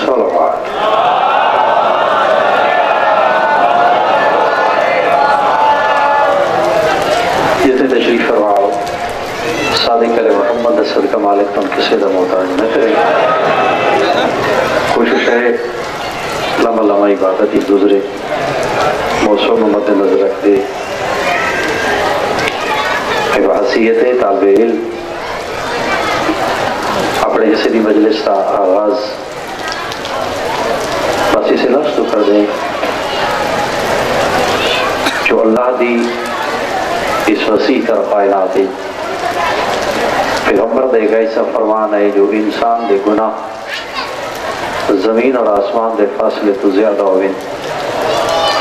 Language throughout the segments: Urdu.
صلوات. جتنے تشریف فرماؤ صادق علیہ محمد صدقہ مالک تم کسی دا محتاج نہ کریں. کوشش ہے لمحہ لمحہ عبادت ہی گزرے، موسم مد نظر رکھتے. حیثیت طالب علم اپنے کسی بھی مجلس کا آغاز بس اسے لفظ تو کر دیں جو اللہ دی اس وسیع تر کائنات ہے. پیغمبر دے گا ایسا فرمان ہے جو انسان دے گناہ زمین اور آسمان دے فاصلے تو زیادہ ہوئے.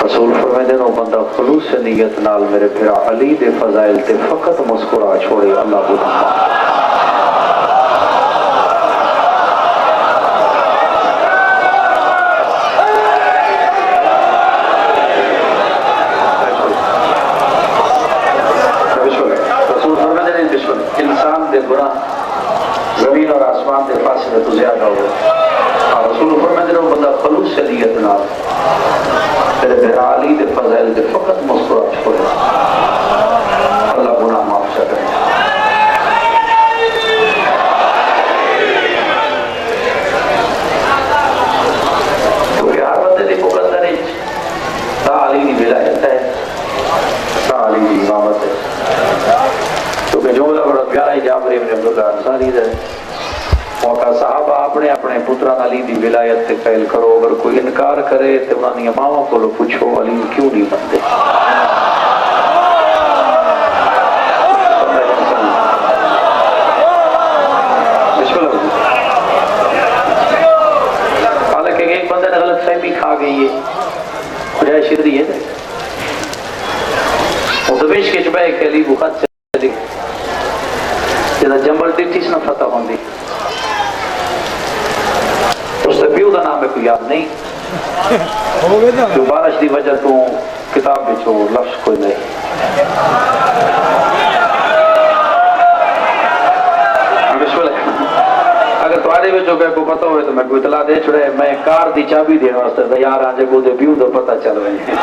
رسول فرمائے نو بندہ خلوص سے نیت نال میرے پھر علی دے فضائل تے فقط مسکرا چھوڑے اللہ کو انسان دے گناہ زمین اور آسمان دے فاصلے تو زیادہ ہوئے. رسول فرمائے نو بندہ خلوص سے نیت نال میرے پھر علی دے فضائل دے فقط مسکرا چھوڑے اللہ گناہ معاف کرے. تو پیار بندے دی مقدر ہے تا علی دی ولایت ہے، تا علی دی امامت ہے. تو کہ جملہ بڑا پیارا ہے جابر ابن عبداللہ انصاری ہے. موقع صحابہ اپنے اپنے پتران علی دی ولایت تے قائل کرو، اگر کوئی انکار کرے تو انہوں نے ماما کو لو پوچھو علی کیوں نہیں بنتے. حالانکہ ایک بندے نے غلط فہمی کھا گئی ہے خجائے شردی ہے وہ دمشق کے چبہ ایک علی کو خط چلی جیسا جمبل ڈیٹیس نہ فتح ہوندی. اس سے پیو دا نام ہے کوئی یاد نہیں جو بارش دی وجہ تو کتاب بچو لفظ کوئی نہیں. اگر تھوڑے بچوں کا کوئی پتہ ہوئے تو میں کوئی اطلاع دے چھڑے. میں کار دی چابی دینا واسطے تیار آجے کو دے پیو دا پتہ چل رہے ہیں.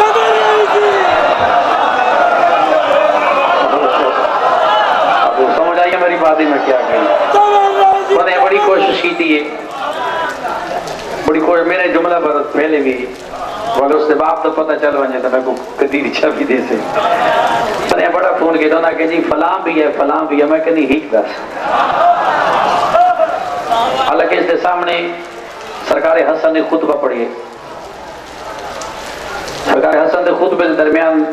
اب سمجھ آئیے میری بات ہی میں کیا کہیں. میں نے بڑی کوشش کی تھی بڑی کوئی میرے جملہ پر پہلے بھی مگر اس سے باپ تو پتہ چل ونجے تو میں کو کدی رچا بھی دے سے میں نے بڑا فون کیا تھا کہ جی فلاں بھی ہے فلاں بھی ہے. میں کہنی ہیک دس حالانکہ اس کے سامنے سرکار حسن نے خطبہ پڑھیے. سرکار حسن نے خطبے کے درمیان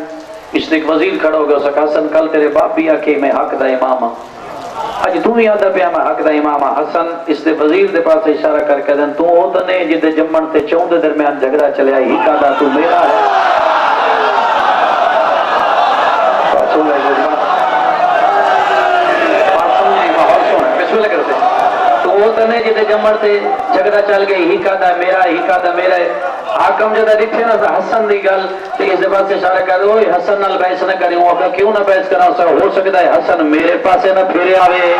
اس نے ایک وزیر کھڑا ہو گیا. اس کا حسن کل تیرے باپ بھی آکے میں حق دا امام ہاں آج تم ہی آدھا پیا میں حق دا امام. حسن اس نے وزیر دے پاس اشارہ کر کے دن تو ہوتا نہیں جدے جمن تے چون دے درمیان جھگڑا چلے آئی ہی کہا تو میرا ہے. تو ہوتا نہیں جدے جمن تے جھگڑا چل گئی ہی کہا میرا ہی کہا میرا ہے. حاکم جدہ دیکھتے نا حسن دی گل تو اس دے پاس اشارہ کر دو حسن نال بحث نہ کریں. وہ آقا کیوں نہ بحث کرنا ہو سکتا ہے حسن میرے پاسے نہ پھیرے آوے.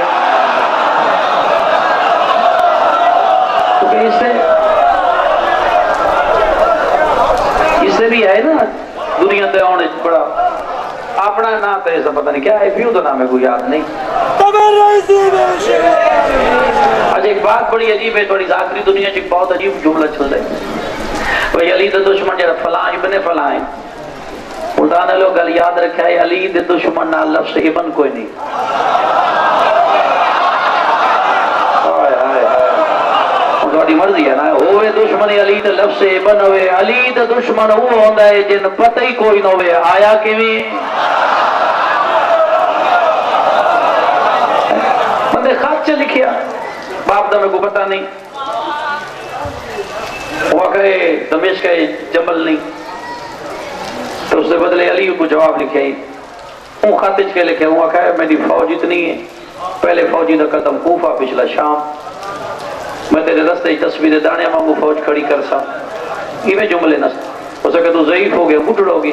تو کہ اس سے بھی ہے نا دنیا تے آنے بڑا اپنا نام تو ایسا پتہ نہیں کیا ہے پیو تو نام ہے کوئی یاد نہیں. آج ایک بات بڑی عجیب ہے تھوڑی ذاکری دنیا ایک بہت عجیب جملہ چل رہا ہے. وہی علی دے دشمن جڑا فلاں ابن فلاں ہے خدا نے لوگ گل یاد رکھا ہے علی دے دشمن نال لفظ ابن کوئی نہیں. تھوڑی مرضی ہے نا ہوئے دشمنی علی دے لفظ ابن ہوئے. علی دے دشمن وہ ہوندا ہے جن پتہ ہی کوئی نہ ہوئے آیا کیویں. بندے خط چ لکھیا باپ دا میں کو پتہ نہیں وہ کہے دمشق ہے جمل نہیں تو اس سے بدلے علی کو جواب لکھے وہ خاتج کے لکھے وہ کہے میری فوج اتنی ہے پہلے فوجی دا قدم کوفہ پچھلا شام میں تیرے رستے تصویر دانے مانگو فوج کھڑی کر سا. یہ میں جملے نہ ہو سکے تو ضعیف ہو گیا بٹڑ ہوگی.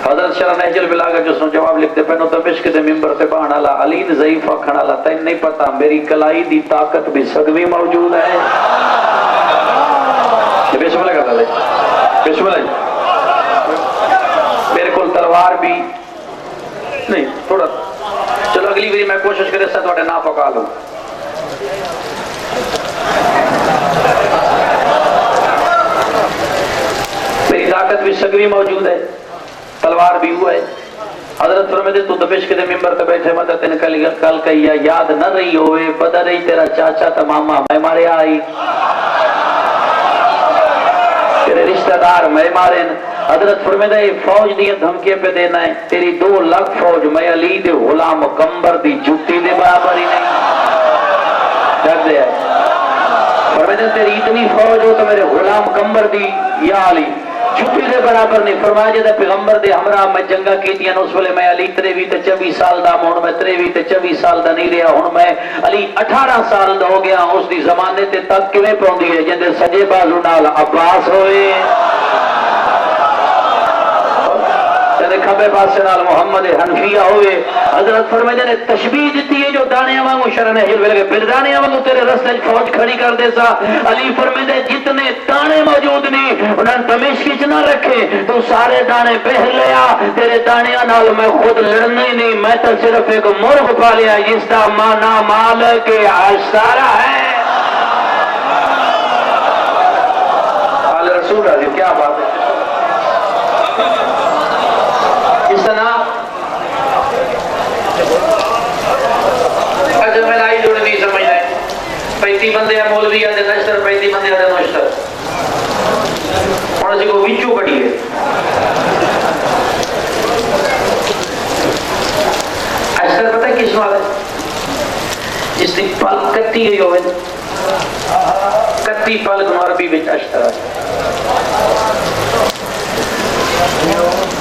حضرت شرح نحجل بلاغا جو سنو جواب لکھتے پہنو دمشق دے ممبر تے بان اللہ علی ضعیف کھڑا اللہ تین نہیں پتا میری کلائی دی طاقت بھی سگوی موجود ہے. بسم اللہ کرتا ہے بسم اللہ. میرے کو تلوار بھی نہیں تھوڑا چلو اگلی باری میں کوشش کرے سا تھوڑے نہ پکا لوں. میری طاقت بھی سگوی موجود ہے تلوار بھی ہوا ہے. حضرت فرماتے تو دمشق کے ممبر تے بیٹھے مدد نے کل کہیا یاد نہ رہی ہوئے پتہ نہیں تیرا چاچا تا ماما میں مارے آئی تیرے رشتہ دار میں مارے. حضرت فرماتے فوج دی دھمکیاں پہ دینا ہے تیری 2 لاکھ فوج میں علی دے غلام کمبر دی جوتی دے برابر ہی نہیں ڈر دے ہے. فرماتے تیری اتنی فوج ہو تو میرے غلام کمبر دی یا علی جوتی دے برابر نہیں. فرمایا جے پیغمبر دے ہمراہ میں جنگا کیتیاں اس ویلے میں علی 23 تے 24 سال دا ہن میں 23 تے 24 سال دا نہیں رہا ہن میں علی 18 سال دا ہو گیا. اس دی زمانے تے تک کیویں پوندی ہے جندے سجے بازو نال عباس ہوئے کھبے پاسے نال محمد حنفیہ ہوئے. حضرت فرماتے نے تشبیہ دیتی ہے جو دانیاں وانگو شرن ہے جلوے لگے پھر دانیاں وانگو تیرے رستے فوج کھڑی کر دے سا. علی فرماتے جتنے دانے موجود نہیں انہاں دمشق وچ نہ رکھے تو سارے دانے پہل لیا تیرے دانیاں نال میں خود لڑنا ہی نہیں. میں تو صرف ایک مرغ پالیا جس کا معنی مالک عشارہ ہے. آل رسول راضی کیا بات ہے. اس طرح اجر میں لائی جوڑے نہیں سمجھ رہے 35 بندے ہیں مولوی آدھے نشتر 35 بندے آدھے نشتر اور اسی کو وچو کٹی ہے. اشتر پتہ ہے کس نوال ہے جس نے پل کتی گئی ہوئے کتی پل گنوار بھی اشتر ہے.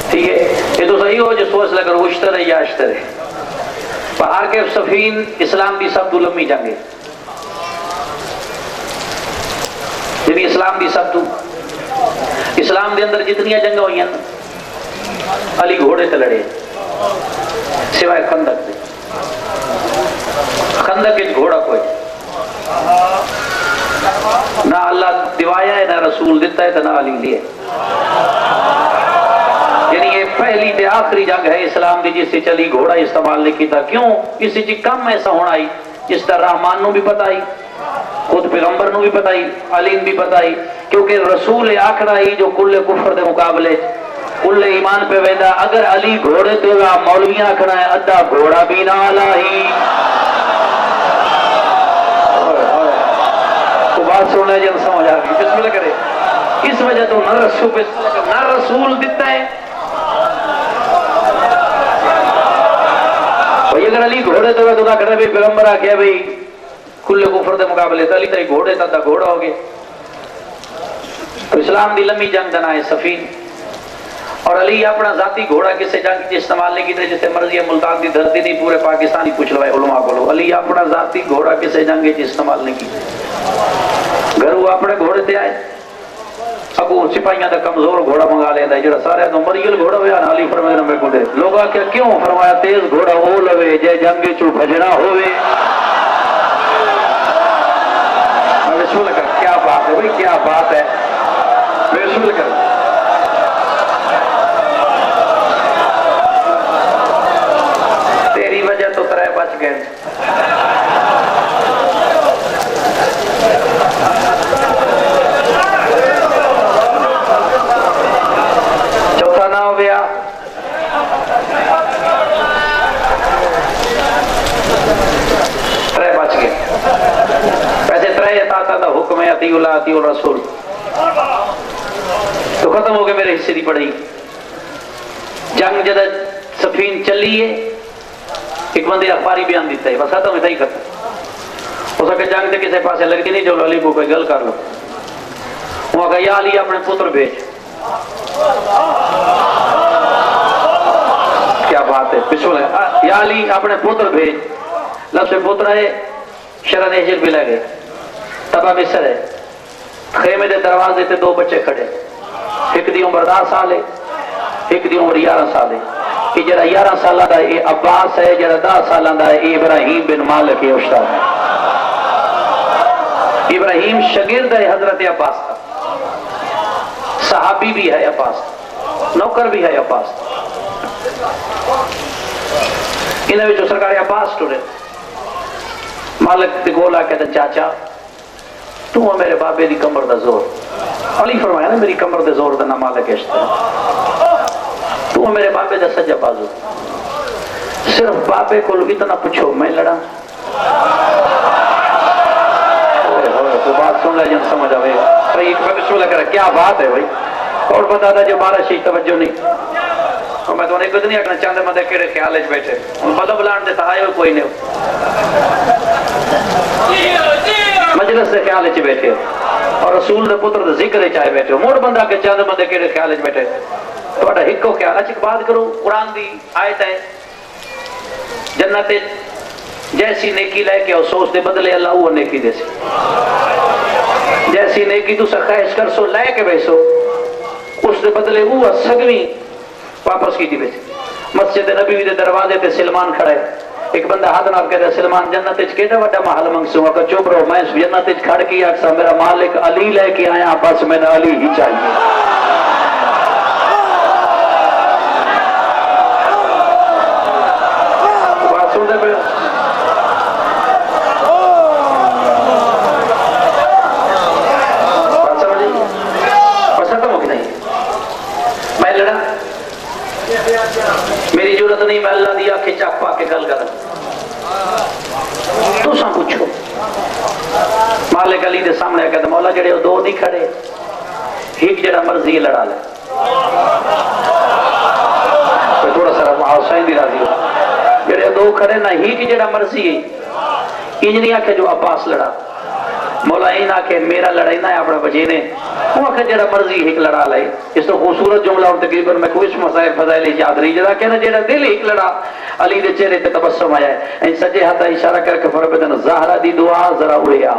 ٹھیک ہے یہ تو صحیح ہو جو سوچ لگر اشتر ہے یا اشتر ہے. پہاڑ کے صفین اسلام دی سب تو لمبی جنگیں جنہی اسلام دی سب تو اسلام دے اندر جتنی جنگیں ہوئی ہیں علی گھوڑے تے لڑے سوائے خندق دے. خندق ایک گھوڑا کوئی نہ اللہ دیوایا ہے نہ رسول دیتا ہے تو نہ علی لیے. یعنی یہ پہلی تے آخری جنگ ہے اسلام دی جس سے چلی گھوڑا استعمال نہیں کیتا. کیوں اسی چی کم ایسا ہونا ہی جس طرح رحمان نو بھی پتا ہی خود پیغمبر نو بھی پتا ہی علیم بھی پتا ہی کیونکہ رسول آخرا ہی جو کل کفر دے مقابلے کل ایمان پہ ویدا. اگر علی گھوڑے تے گا مولویاں آخنا ہے ادھا گھوڑا بھی نہ لاہی. تو بات سننا ہے جب سمجھ آ گئی بسم اللہ کرے. اس وجہ تو نہ رسول دیتا ہے. اگر علی گھوڑے تو خدا کرے بھی پیغمبر آ گیا بھئی کھلے کفر دے مقابلے علی تے گھوڑے تا گھوڑا ہو گیا. تو اسلام دی لمبی جنگ دنا ہے سفین اور علی اپنا ذاتی گھوڑا کسے جنگ کی استعمال نہیں کیتے جسے مرضی ہے ملتان دی دھرتی نہیں پورے پاکستانی پوچھ لو علماء کو. علی اپنا ذاتی گھوڑا کسے جنگ کی استعمال نہیں کیتے. گھر وہ اپنے گھوڑے تے آئے اگو سپاہیاں دا کمزور گھوڑا منگا لیتا ہے جڑا سارے تو مریل گھوڑا ہویا نا. علی فرمایا نہ میرے کو دے. لوگ آکھیا کیوں؟ فرمایا تیز گھوڑا وہ لوے جے جنگ چوں بھجنا ہوئے. رسول کا کیا بات ہے بھائی کیا بات ہے. رسول کا تیری وجہ تو 3 بچ گئے. گیا 3 بچ گئے. ویسے 3 اطاعت دا حکم ہے اطیع اللہ اطیع الرسول تو ختم ہو گئے میرے حصے دی پڑھائی. جنگ جد سفین چلی ہے ایک بندے اخباری بیان دیتا ہے بس ختم ہی ختم ہو سکے. جنگ تے کسے پاسے لگتی نہیں چلو علی کو کوئی گل کر لو. وہ کہا یا علی اپنے پتر بھیج. کیا بات ہے بسم اللہ. یا علی اپنے پتر بھیج. لفظ پتر ہے شرن ہجر بھی لگے تبا مصر ہے. خیمے دے دروازے تے 2 بچے کھڑے ایک دی عمر 10 سال ہے ایک دی عمر 11 سال ہے. کہ جڑا 11 سالہ دا اے عباس ہے جڑا 10 سالہ دا اے ابراہیم بن مالک اشتر ہے. ابراہیم شاگرد ہے حضرت عباس کا. صحابی بھی ہے عباس, نوکر بھی ہے عباس. انہیں وچوں سرکار عباس ٹرے, مالک دے گولا کہتا چاچا تو میرے بابے دی کمر دا زور. علی فرمایا نا میری کمر دے زور دا نہ مالک عشق ہے, تو میرے بابے دا سجا بازو. صرف بابے کو اتنا پوچھو میں لڑا. تو بات سن لے جن سمجھ آئے بھائی بسم اللہ کرا کیا بات ہے بھائی. اور بتا دا جو 12 شیش توجہ نہیں. اور میں تو انہیں کچھ نہیں اکنا چاندے مدے کیڑے خیال ہے بیٹھے مطلب لان دیتا آئے ہوئے کوئی نہیں مجلس سے خیال ہے بیٹھے اور رسول دے پتر دے ذکر چاہے بیٹھے موڑ بندہ کے چاندے مدے کیڑے خیال ہے بیٹھے تو اٹھا ہکو خیال اچھا بات کرو. قرآن دی آیت ہے جنت جیسی نیکی لے کے اور سوچ دے بدلے اللہ وہ نیکی دے سی. جیسی نیکی تو سخائش کر سو لے کے بیسو اس دے بدلے وہ سگویں واپس کی دی بیسی. مسجد نبی دے دروازے پہ سلمان کھڑے, ایک بندہ ہاتھ ناب کہتا ہے سلمان جنت اچھ کہتا وڈا محل منگسوں اگر چوب رہو میں جنت اچھ کھڑ کی اکسا میرا مالک علی لے کے آیا بس میں نے علی ہی چاہیے. بات سن دے پہ بات سمجھے پسند ہو کہ نہیں. میں لڑا میری ضرورت نہیں, میں اللہ دیا کہ چاک پا کے گل کر تو سا پوچھو. مالک علی دے سامنے کہتا مولا جڑے دو نہیں کھڑے ایک جڑا مرضی لڑا لے. تھوڑا سا حسین بھی راضی ہو جڑے دو کھڑے نہ ایک جڑا مرضی ہے انجنی آکھے جو عباس لڑا. مولا این آکھے میرا لڑائی نہ اپنا بجینے وہ آکھے جڑا مرضی ایک لڑا لے. اس تو خوبصورت جملہ اور تقریباً میں کوئی مسائل فضائل یاد رہی جدا کہنا جڑا دل ایک لڑا. علی دے چہرے تے تبسم آیا ہے ان سجے ہاتھ اشارہ کر کے فرمایا زہرا دی دعا ذرا اڑیا.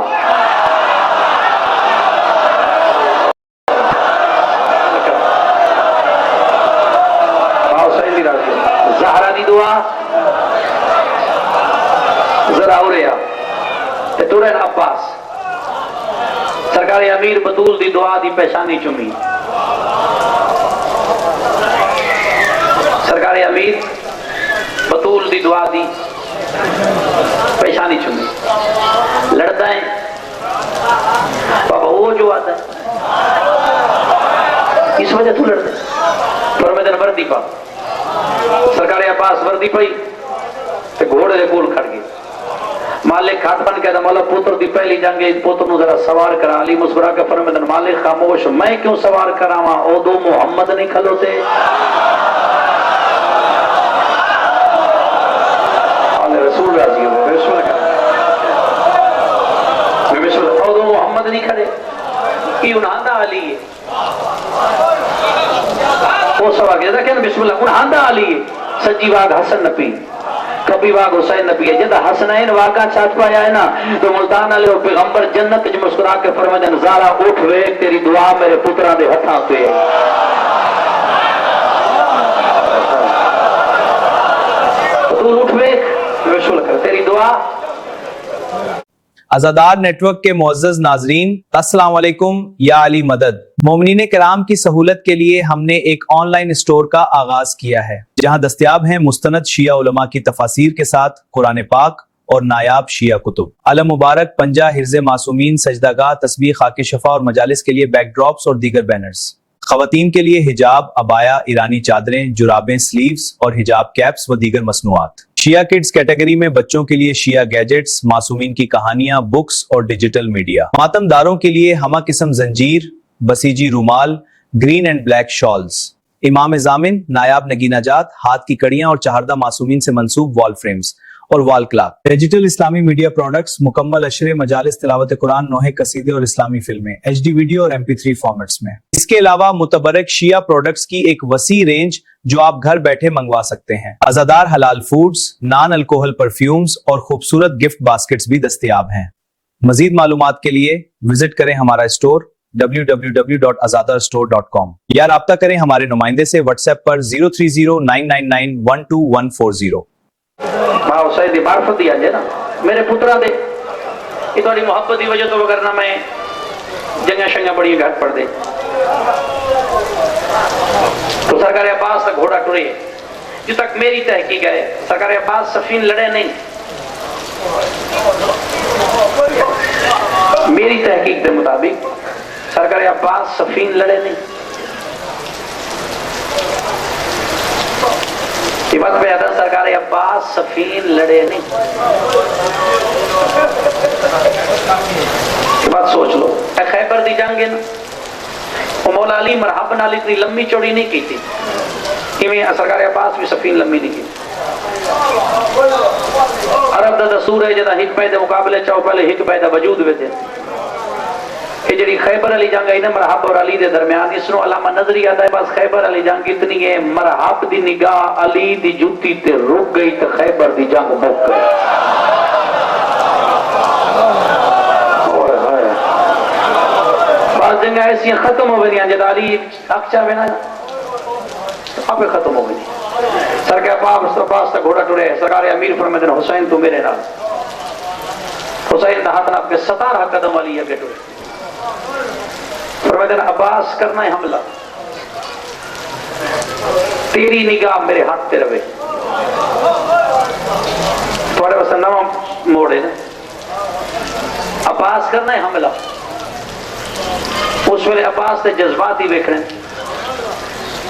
زہرا دی دعا ذرا اڑیا تے تورن عباس سرکار امیر بطول دی دعا دی پیشانی چمی. سرکار امیر بطول دی دعا دی پیشانی چمی. لڑتا ہے بابا وہ جو آتا ہے اس وجہ تو لڑتے فرمائے وردی پا. سرکار عباس وردی پئی تے گھوڑے دے کول کھڑ گئی. مالک کھٹ بن کے مولا پوتر دی پہلی جنگ پوتر نو ذرا سوار کرا. علی مسکرا کے فرمایا مالک خاموش میں کیوں سوار کراواں او دو محمد نہیں کھلوتے. رسول راضی ہو رسول او دو محمد نہیں کھڑے کی انہاں دا علی ہے وہ سوال کہتا کہ بسم اللہ انہاں دا علی ہے. سجی واگ حسن نبی کبھی واگ حسین نبی ہے جدہ حسنین واقعہ چاٹ پایا ہے نا تو ملتان علیہ پیغمبر جنت جو مسکرا کے فرمائے نظارہ اٹھ ویک تیری دعا میرے پترہ دے ہتھاں پہ. تو اٹھ ویک تیری دعا. ازادار نیٹ ورک کے معزز ناظرین السلام علیکم یا علی مدد. مومنین کرام کی سہولت کے لیے ہم نے ایک آن لائن اسٹور کا آغاز کیا ہے جہاں دستیاب ہیں مستند شیعہ علماء کی تفاسیر کے ساتھ قرآن پاک اور نایاب شیعہ کتب. علم مبارک پنجہ حرز معصومین سجدہ گاہ تسبیح خاک شفا اور مجالس کے لیے بیک ڈراپس اور دیگر بینرز. خواتین کے لیے حجاب ابایا ایرانی چادریں جرابیں سلیوز اور حجاب کیپس و دیگر مصنوعات. شیعہ کڈز کیٹیگری میں بچوں کے لیے شیعہ گیجٹس معصومین کی کہانیاں بکس اور ڈیجیٹل میڈیا. ماتم داروں کے لیے ہمہ قسم زنجیر بسیجی رومال گرین اینڈ بلیک شالز. امام ضامن نایاب نگینہ جات ہاتھ کی کڑیاں اور چہاردہ معصومین سے منسوب وال فریمز اور وال کلاک. ڈیجیٹل اسلامی میڈیا پروڈکٹس مکمل اشرے مجالس تلاوت قرآن نوحے قصیدے اور اسلامی فلمیں HD ویڈیو اور MP3 فارمیٹس میں. اس کے علاوہ متبرک شیعہ پروڈکٹس کی ایک وسیع رینج جو آپ گھر بیٹھے منگوا سکتے ہیں. ازادار حلال فوڈز نان الکوہل پرفیومز اور خوبصورت گفٹ باسکٹس بھی دستیاب ہیں. مزید معلومات کے لیے وزٹ کریں ہمارا اسٹور www.azadarstore.com یا رابطہ کریں ہمارے نمائندے سے واٹس ایپ پر 030999124140. ماں حسین دی معرفت دیا جائے نا میرے پترہ دے یہ تھوڑی محبت دی وجہ تو وغیرہ نہ میں جنگہ شنگہ بڑی گھٹ پڑ دے تو سرکار عباس تک گھوڑا ٹرے، جو تک میری تحقیق ہے سرکار عباس صفین لڑے نہیں، میری تحقیق کے مطابق سرکار عباس صفین لڑے نہیں. یہ بات پہ آتا سرکار عباس صفین لڑے نہیں. یہ بات سوچ لو، اے خیبر دی جنگ ہے نا، وہ مولا علی مرحب نال اتنی لمبی چوڑی نہیں کی تھی، ایویں سرکار عباس بھی صفین لمبی نہیں کی. عرب دا دستور ہے جدا ہک پہ دے مقابلے چاہو پہلے ہک پہ دا وجود وے دے. یہ جڑی خیبر علی جنگ ہے نا مرحب اور علی دے درمیان، اس نو علامہ نظری آتا ہے بس خیبر علی جنگ اتنی ہے مرحب دی نگاہ علی دی جوتی تے رک گئی تے خیبر دی جنگ مک گئی. بعض جنگیں ایسی ختم ہو گئی جب علی حق چاہے نا آپ ختم ہو گئی. سرکار عباس تک گھوڑا ٹرے، سرکار امیر فرمائے دن حسین تو میرے نال، حسین دا ہاتھ ناپ کے 17 قدم علی اگے ٹرے. فرمائے دن عباس کرنا ہے حملہ، تیری نگاہ میرے ہاتھ تے رہے. تھوڑے واسطے نواں موڑ ہے نا، عباس کرنا ہے حملہ. اس ویلے عباس تے جذبات ہی ویکھنے،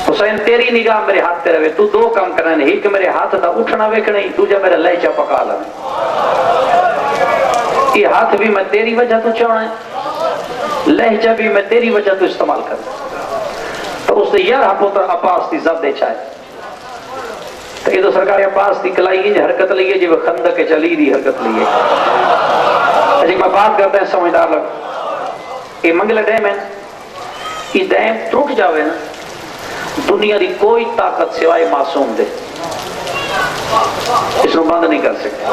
حسین تیری نگاہ میرے ہاتھ تے رہے، تو دو کام کرنے، ایک میرے ہاتھ دا اٹھنا ویکھنے، دوجا میرا لہجہ پکا لینا. یہ ہاتھ بھی میں تیری وجہ تو چاہنا ہے، لہجہ بھی میں تیری وجہ تو استعمال کرنا. تو اس نے یار پتر عباس دی زد دے چاہے. تو یہ تو سرکار عباس دی کلائی انج حرکت لیے جو خندق چلی دی حرکت لیے. اچھا میں بات کرتا ہے سمجھدار لگ، یہ منگل ڈیم ہے، یہ ڈیم ٹوٹ جاوے نا، دنیا دی کوئی طاقت سوائے معصوم دے اس کو بند نہیں کر سکتے.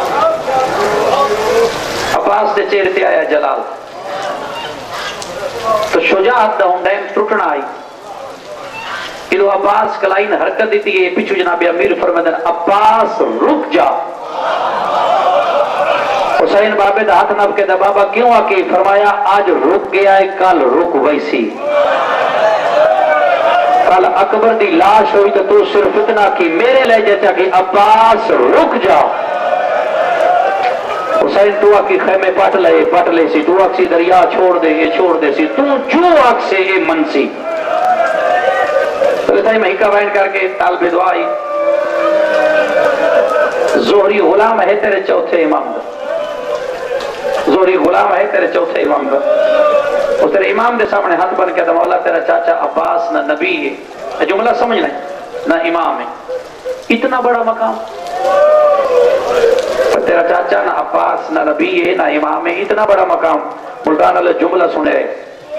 عباس دے چہرے تے آیا جلال، تو شجاعت دا ہوں ڈیم ٹوٹنا آئی. ادو عباس کلائن حرکت دیتی ہے، پیچھو جناب امیر فرمائے عباس رک جا. حسین بابے دا ہاتھ نب کے دا بابا کیوں آکے؟ فرمایا آج رک گیا ہے کل رک ویسی. کل اکبر دی لاش ہوئی تو صرف اتنا کی میرے لہجے تھا کہ عباس رک جا. حسین تو آکی خیمے پٹ لے سی، تو آکسی دریا چھوڑ دے یہ چھوڑ دے سی، تو جو آک سے یہ من سی. تو لتائی محکہ وائن کر کے طالب دعائی، زہری غلام ہے تیرے چوتھے امام دا، زہری غلام ہے تیرے چوتھے امام دا. اس تیرے امام دے سامنے ہاتھ بن کے مولا تیرا چاچا عباس نہ نبی ہے، جملہ سمجھ لیں، نہ امام ہے، اتنا بڑا مقام. تیرا چاچا نہ عباس نہ نبی ہے نہ امام ہے، اتنا بڑا مقام. ملتان اللہ جملہ سنے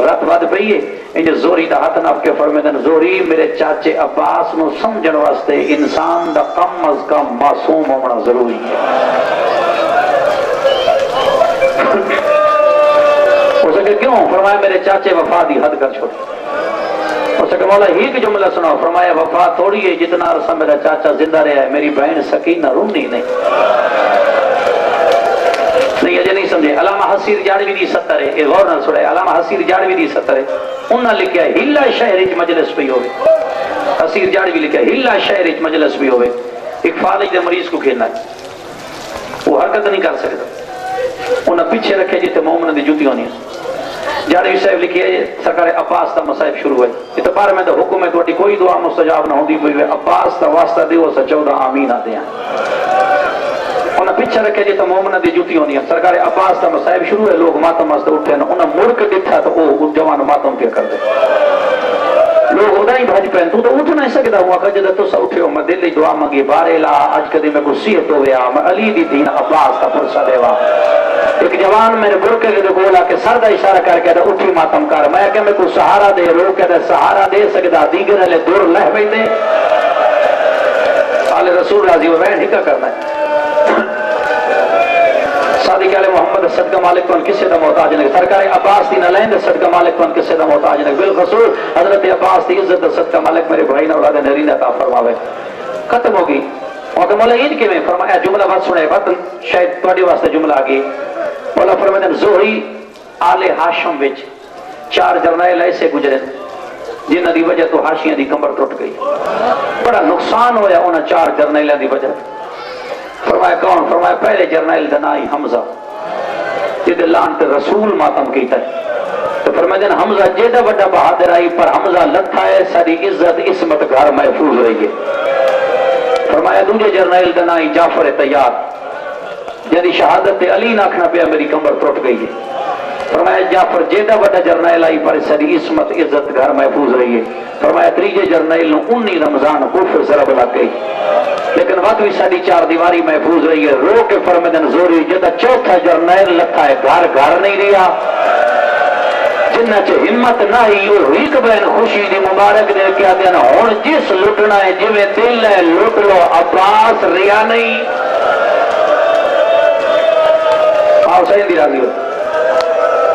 رات بعد پہیے انجھے زوری دا ہاتھ ناپ کے فرمیدن زوری میرے چاچے عباس نو سمجھن واسطے انسان دا کم از کم معصوم ہونا ضروری ہے. اسے کہ کیوں؟ فرمایا میرے چاچے وفا دی حد کر چھوڑ. اسے کہ مولا ہی کی جملہ سناؤ. فرمایا وفا تھوڑی ہے جتنا عرصہ میرا چاچا زندہ رہا ہے، میری بہن سکینہ رونی نہیں. نہیں اجے نہیں سمجھے. علامہ حسیر جاڑوی دی 70 ہے، غور نہ سڑے. علامہ حسیر جاڑوی دی 70 ہے، انہاں لکھیا ہے ہلا شہر وچ مجلس پئی ہوے. حسیر جاڑوی لکھیا ہے ہلا شہر وچ مجلس پئی ہوے. ایک فالج دے مریض کو کھیلنا ہے، وہ حرکت نہیں کر سکتا، انہاں پیچھے رکھے جتے مومن دی جوتی ہونی ہے. جاڑوی صاحب لکھی ہے سرکار عباس دا مصائب شروع ہے. اتبار میں دا حکم ہے توڑی کوئی دعا مستجاب نہ ہوندی پئی ہوئے، عباس دا واسطہ دیو سا 14 آمین آ دیاں. انہاں پیچھے رکھے جتا مومنہ دی جوتی ہونی ہے. سرکار عباس دا مصائب شروع ہے، لوگ ماتم واسطے اٹھے ہیں، انہاں مڑ کے دکھا تو وہ جوان ماتم کیا کر دے. لوگ ادا ہی بھاج پہن تو اٹھ نہیں سکتا ہوا کہ جدہ تو سا اٹھے ہو میں دل لی دعا مانگی بارے لا اج کدی میں کو سیحت ہویا میں علی دی دین عباس کا پرسہ دیوا. ایک جوان میرے برکے کے بولا کہ سر دا اشارہ کر کے اٹھی ماتم کر. میں کہ میں کو سہارا دے، لوگ کہتے سہارا دے سکتا دیگر علی دور لہ بھئی دے. آل رسول راضی و بین ہی کا کرنا ہے. صادق علیہ محمد صدقہ مالک کون کسے دا محتاج نہیں. سرکار عباس دی نلین دے صدقہ مالک کون کسے دا محتاج نہیں. بالخصوص حضرت عباس دی عزت صدقہ مالک میرے بھائی نے اولاد نرین عطا فرماوے. ختم ہوگی اور مولا عید کے میں فرمایا جملہ بات سنے بات شاید تواڈے واسطے جملہ آگی. مولا فرمایا زہری آل ہاشم وچ 4 جرنیل ایسے گزرے جنہ دی وجہ تو حاشیاں دی کمر ٹوٹ گئی. بڑا نقصان ہویا انہاں 4 جرنیلاں دی وجہ. فرمایا کون؟ فرمایا پہلے جرنیل دا نام حمزہ جدے لعنت رسول ماتم کیتا ہے. تو فرمایا حمزہ جیدا بڑا بہادر آئی پر حمزہ لتھا ہے ساری عزت عصمت گھر محفوظ رہی ہے. فرمایا دوجے جرنیل دا نام جعفر تیار جدی شہادت علی ناکھنا پیا میری کمر ٹوٹ گئی ہے. فرمایا جعفر جیدا بڑا جرنیل آئی پر ساری عصمت عزت گھر محفوظ رہی ہے. فرمایا تریجے جرنیل نو 19 رمضان کفر ضرب لگ گئی لیکن وقت بھی ساری 4 دیواری محفوظ رہی ہے. رو کے فرمدن زوری جدا چوتھا جرنیل لکھا ہے گھر نہیں رہا. جنہ چ ہمت نہ ہی وہ ایک بین خوشی دی مبارک دے کیا دینا ہن جس لٹنا ہے جویں دل ہے لٹ لو عباس ریا نہیں. آؤ صحیح دی راضی ہو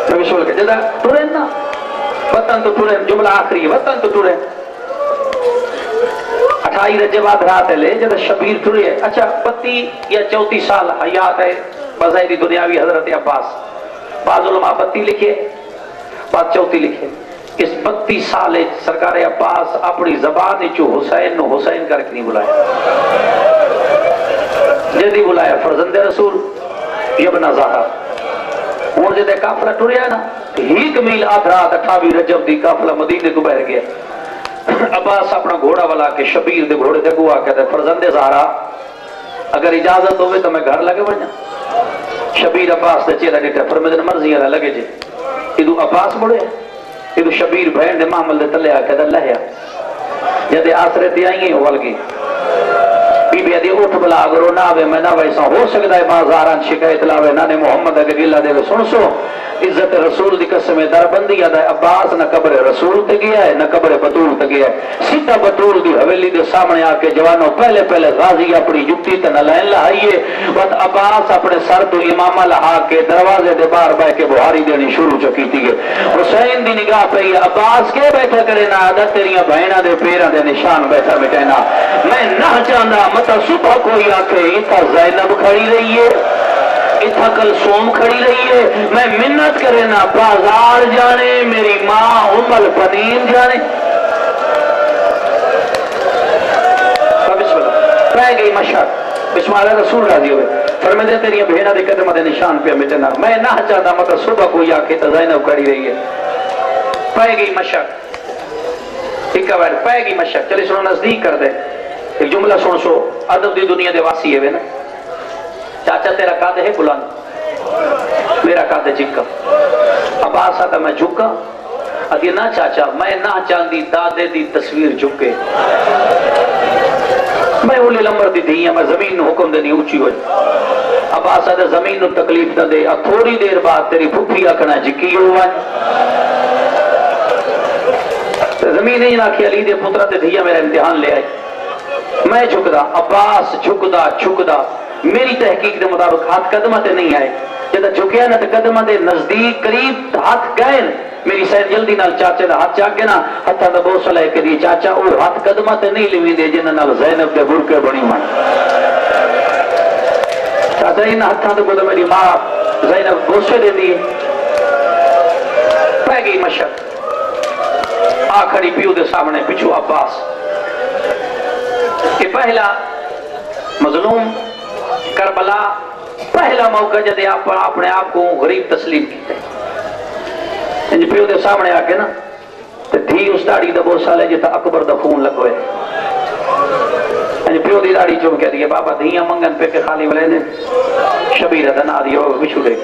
نبی شول کے جدا ٹرین نا وطن تو ٹرین جملہ آخری وطن تو ٹرین 28 رجب رات لے جب شبیر ٹرے. اچھا 32 یا 34 سال حیات ہے بظاہری دنیاوی حضرت عباس. بعض علماء 32 لکھے بعض 34 لکھے. اس 32 سال سرکار عباس اپنی زبان چو حسین نو حسین کر کے نہیں بلایا. جدی بلایا فرزند رسول ابن زہرا. ہوں جدے قافلہ ٹریا نا 1 میل آدھ رات 28 رجب دی قافلہ مدینے کو بہر گیا. عباس اپنا گھوڑا والا کے شبیر دے گھوڑے دے گوا کہتے فرزند زہرا اگر اجازت ہوئے تو میں گھر لگے بڑھنا. شبیر عباس دے چہرہ ڈٹا فرمائے مرضی ہے لگے جی. ادو عباس بڑھے ادو شبیر بہن دے معامل دے تلے آکے دے لہیا جدے آسرے تے آئیں گے والگی بی بی ادھی اٹھ بلا اگر نہ آوے میں نہ ویسا ہو سکتا ہے بازاران شکایت لاوے نانے محمد اگر گلہ دے سن سو عزت رسول دی قسم در بندی یاد ہے. عباس نہ قبر رسول تے گیا ہے نہ قبر بطول تے گیا ہے. سیدھا بطول دی حویلی دے سامنے آ کے جوانوں پہلے غازی اپنی جتی تے نہ لائن لہائیے. بس عباس اپنے سر تو امامہ لہا کے دروازے دے باہر بہ کے بہاری دینی شروع چکی تھی. حسین دی نگاہ پہ عباس کے بیٹھا کرے نا عادت تیریاں بہنہ دے پیرہ دے نشان بیٹھا مٹینا. میں نہ چاہنا متا صبح کوئی آکے اتھا زینب کھڑی رہی ہے اتھا کلثوم کھڑی رہی ہے. میں منت کرے نا بازار جانے میری ماں ام البنین جانے. بسم اللہ پہ گئی مشہد بسم اللہ رسول راضی ہوئے فرمائے تیری بہنہ دے قدمہ دے نشان پہ مٹنا. میں نہ چاہتا مطلب صبح کوئی آکے تا زینب کھڑی رہی ہے. پہ گئی مشہد ایک بار پہ گئی مشہد. چلی سنو نزدیک کر دے ایک جملہ سن سو ادب دی دنیا دے واسی ہے نا. چاچا تیرا قد ہے بلند میرا قد جھکا. عباس آتا میں جھکا ادھی نہ چاچا میں نہ چاندی دادے دی تصویر جھکے میں اولی لمبر دی دھیاں میں زمین نو حکم دینی اونچی ہوئی. عباس آتا زمین نو تکلیف نہ دے اب تھوڑی دیر بعد تیری پھپھی آکھنا جھکی ہوا زمین ہی ناکھی علی دے پترہ تے دھیاں میرا امتحان لے آئی. میں جھکدا عباس جھکدا میری تحقیق دے مطابق ہاتھ قدمہ تے نہیں آئے. جدہ جھکیا نا تے قدمہ دے نزدیک قریب ہاتھ گئے میری سید جلدی نال چاچے دا ہاتھ چاک کے نا ہتھا دا بوسہ لے کے دی چاچا او ہاتھ قدمہ تے نہیں لیویں دے جنہ نال زینب دے برکے بڑی مان. چاچا ہی نا ہتھا دا کو دا میری ماں زینب بوسے دے دی پہ گئی مشہد. آکھڑی پیو دے سامنے پچھو عباس کہ پہلا مظلوم کربلا پہلا موقع جدے آپ اپنے آپ کو غریب تسلیم کیتے انج پیو دے سامنے آکے نا تے دھی اس داڑی دا بہت سالے جتا اکبر دا خون لگوئے انج پیو دی داڑی چوم کہہ دیئے بابا دھیاں منگن پہ کے خالی ولے نے شبیر دنا دیئے وہ بچھو دے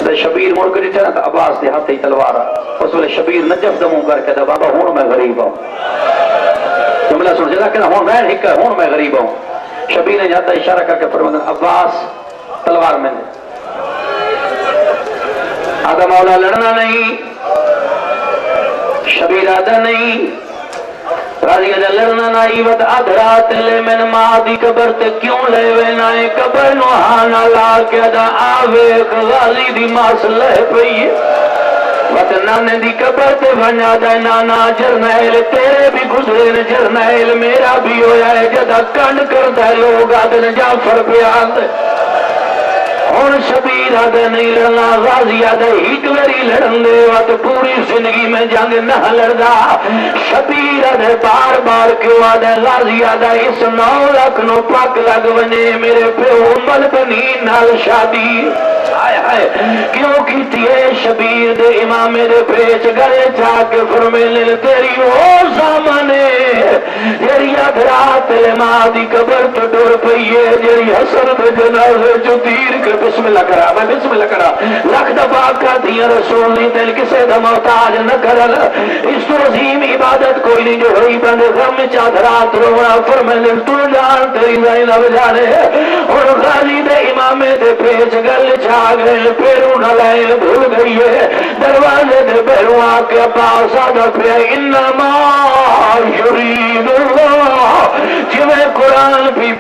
تے شبیر مڑ کے دیتے نا تا عباس دے ہاتھ ہی تلوارا اس ویلے شبیر نجف دموں کر کے دا بابا ہون میں غریب ہوں جملہ سن جدا کہ ہون میں ہکا ہون میں غریب ہوں. شبیر نے جاتا اشارہ کر کے فرمایا عباس تلوار میں نے آدھا مولا لڑنا نہیں شبیر آدھا نہیں راضی آدھا لڑنا نہیں ود آدھرات لے من ماں دی قبر تے کیوں لے وینائے قبر نوحانا لا کے آدھا آوے غازی دی ماس لے پئیے وقت نانے دی قبر تے بھنیا جائے نانا جرنیل تیرے بھی گزرے جرنیل میرا بھی ہویا ہے جدہ کنڈ کرتا ہے لوگ آدھن جعفر پہ آدھے ہن شبیر آدھے نہیں لڑنا، غازی آدھے ایک واری لڑن دے وقت پوری زندگی میں جنگ نہ لڑدا۔ شبیر آدھے بار بار کیوں آدھے، غازی آدھے اس 9 لاکھ نو پاک لگ ونے میرے پیو مل بنی نال شادی ہائے ہائے کیوں کیتی ہے؟ شبیر دے امامے دے پیچ گلے جا کے فرمینے تیری وہ سامنے جیڑی ادرات ماں دی قبر تو ڈر پئی ہے، جیڑی حسن دے جنازے جو تیر کے بسم اللہ کرا، میں بسم اللہ کرا لکھ دفعہ کا دیا رسول نہیں دل کسے دا محتاج نہ کرل، اس تو عظیم عبادت کوئی نہیں جو ہوئی بندے غم چادرات رونا فرمینے تو جان تیری زینب جانے اور غازی دے امامے دے پیچ گل چھا گئے پیروں نہ لائے بھول گئی ہے دروازے دے پیروں آکے عباس آدھا پہ انما یرید اللہ جویں قرآن بھی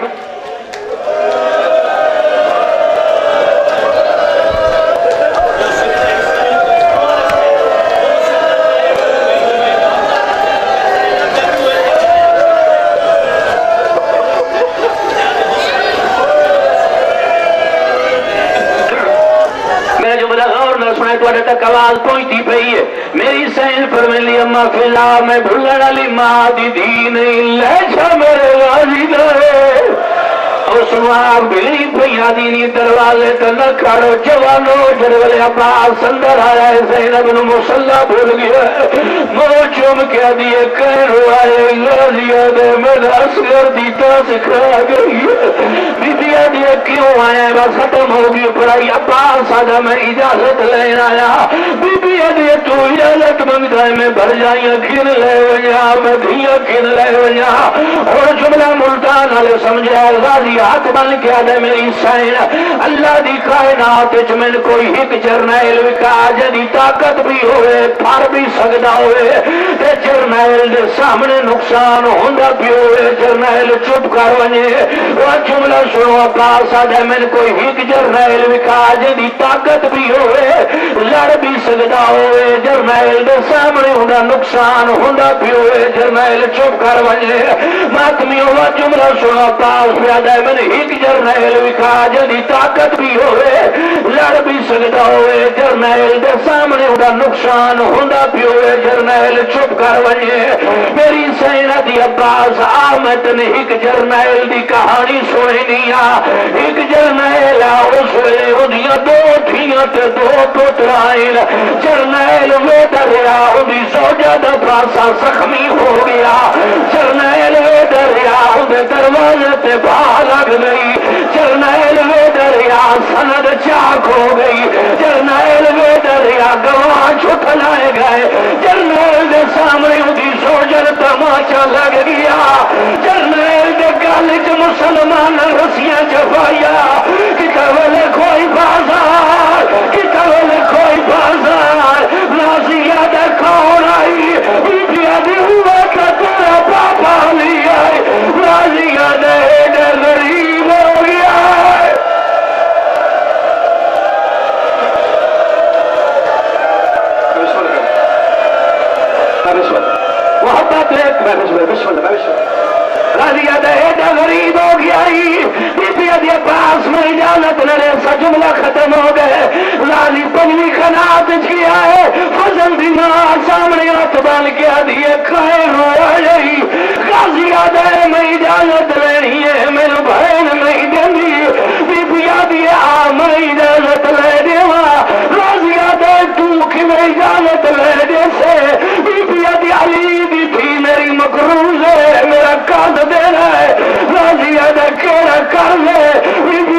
تک آواز پہنچتی پئی ہے میری سین پر ملی اما فلا میں بھولن علی ماں دی دین لے جا میرے غازی دے اس وہاں بھیڑی پہیا دینی دروازے تو نہ کھڑو جوانو جرولے عباس اندر آیا ہے زینب نو مسلح بھول گیا مو چوم کیا دیئے کہن آئے غازی دے میرا اصغر دیتا سکھا گئی بی بی دیئے کیوں آئے بس ختم ہوگی پڑھائی عباس آدھا میں اجازت لین آیا بی بی دیئے تو اجازت منگتا ہے میں بھر جائیں کھن لے ونیا میں دھیا کھن لے ونیا اور جملہ ملتان علیہ سمجھا غازی ہاتھ بن کے آدھے میری سین اللہ دی کائنات من کوئی ایک جرنیل وکا جدی طاقت بھی ہوئے پھر بھی سکتا ہوئے تے جرنیل دے سامنے نقصان ہوندہ بھی ہوئے جرنیل چپ کر ونجے وہ جملہ سنو عباس آدھے من کوئی ایک جرنیل وکا جدی طاقت بھی ہوئے لڑ بھی سکتا ہوئے جرنیل دے سامنے ہوندہ نقصان ہوندہ بھی ہوئے جرنیل چپ کر ونجے ماتمی ہوا جملہ سنو عباس پیادہ من ایک جرنیل وکھا جدی طاقت بھی ہوئے لڑ بھی سکتا ہوئے جرنیل دے سامنے ہوندہ نقصان ہوندہ بھی ہوئے جرنیل چپ کر ونجے میری سینہ دی عباس آمد نے ایک جرنیل دی کہانی سنے نیا ایک جرنیل اس ویلے ہوندیاں 2 تھیاں تے 2 پترائن جرنیل وے دریا ہوندی سوجہ دا پاسا زخمی ہو گیا جرنیل وے دریا ہوندے دروازے تے باہر لگ گئی جرنیل وے دریا سند چاک ہو گئی جرنیل وے دریا گواہ چھٹ لائے گئے جرنیل دے سامنے ہوندی سوجر تماشا لگ گیا جرنیل دے گالج مسلمان رسیاں چفایا کتاولے کوئی بازار کتاولے کوئی بازار نازیہ دے کون آئی بیبیا دی ہوا کہ تیرا پاپا لی آئی نازیہ دے غریب ہو گیا ہے محبت ایک میں بسم اللہ راضیہ دے غریب ہو گیا بی بی پاس میں اجازت لے سا جملہ ختم ہو گئے راضی پنوی خنات کیا ہے فضل دی ماں سامنے ہاتھ بال کیا دیئے کھائے ہو آئی راضیہ دے میں اجازت لینی ہے میرے بہن نہیں دینی بی بی دیا میں اجازت لے دیوا راضیہ دے تو کی میں اجازت لے دے سے بی بی علی دی تھی میری مقروض ہے میرا قرض دینا ہے راضیہ دے کیڑا قرض ہے بی بی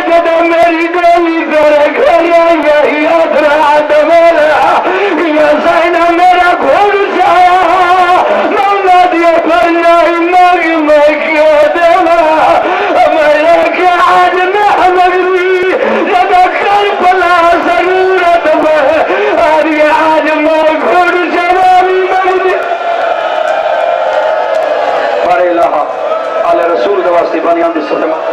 جب میری گلی کرے گھریا یہی ادرات میرا یا زینہ میرا گھر جایا مولا دیا پر نہیں مانگی میں کیا دینا میرا کہ آج نہ لگی جب کر پلا ضرورت میں آج میں گھر جوانی مانگی بارے الہا آل رسول دواستی بانیان دی سلمہ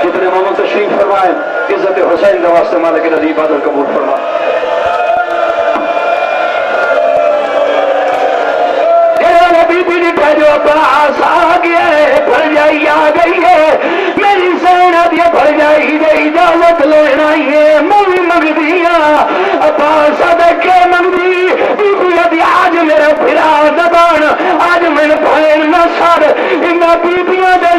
جتنے محمد تشریف فرمائیں عزت حسین کا واسطے مالک رضی بادل قبول فرمائیں بی بی نے جو عباس آ گیا ہے بھر جائی آ گئی ہے میری سینہ دیا بھر جائی دے اجازت منگدیاں ابا صدقے منگدی بی آج میرا پھرا زبان آج میں بھین نہ سر ان بیبیاں دے